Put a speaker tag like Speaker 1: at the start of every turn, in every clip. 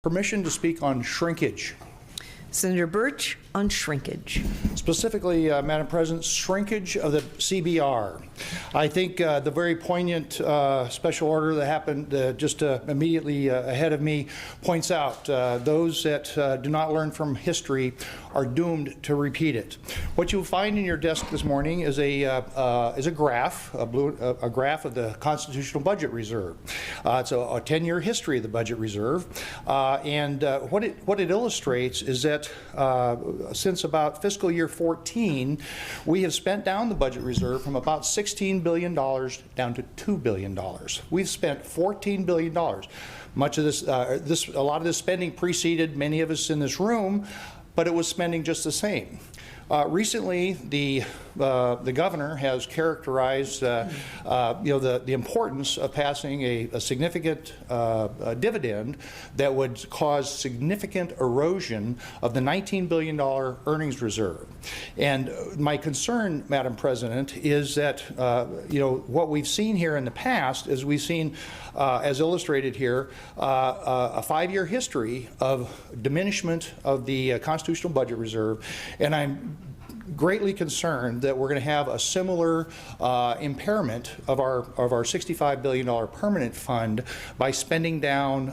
Speaker 1: Permission to speak on shrinkage.
Speaker 2: Senator Birch on shrinkage.
Speaker 1: Specifically, Madam President, shrinkage of the CBR. I think the very poignant special order that happened just immediately ahead of me points out those that do not learn from history are doomed to repeat it. What you'll find in your desk this morning is a graph, a graph of the Constitutional Budget Reserve. It's a 10-year history of the Budget Reserve, and what it illustrates is that since about fiscal year 14, we have spent down the budget reserve from about $16 billion down to $2 billion. We've spent $14 billion. Much of this, a lot of this spending preceded many of us in this room, but it was spending just the same. Recently, the governor has characterized the importance of passing a significant dividend that would cause significant erosion of the $19 billion earnings reserve. And my concern, Madam President, is that what we've seen here in the past is we've seen, as illustrated here, a 5-year history of diminishment of the Constitutional Budget Reserve, and I'm greatly concerned that we're going to have a similar impairment of our $65 billion permanent fund by spending down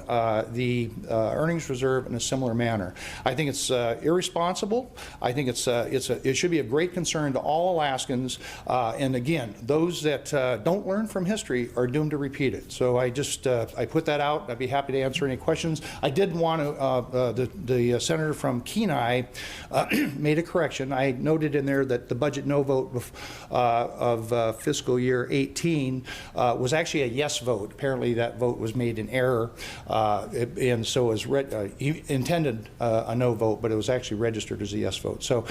Speaker 1: the earnings reserve in a similar manner. I think it's irresponsible. I think it should be a great concern to all Alaskans. And again, those that don't learn from history are doomed to repeat it. So I put that out. I'd be happy to answer any questions. I did want to, the senator from Kenai made a correction. I noted in there that the budget no vote of fiscal year 18 was actually a yes vote. Apparently that vote was made in error, and so it was he intended a no vote, but it was actually registered as a yes vote. So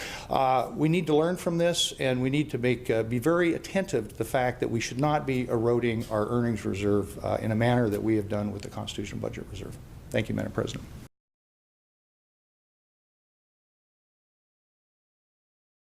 Speaker 1: we need to learn from this, and we need to be very attentive to the fact that we should not be eroding our earnings reserve in a manner that we have done with the Constitutional Budget Reserve. Thank you, Madam President.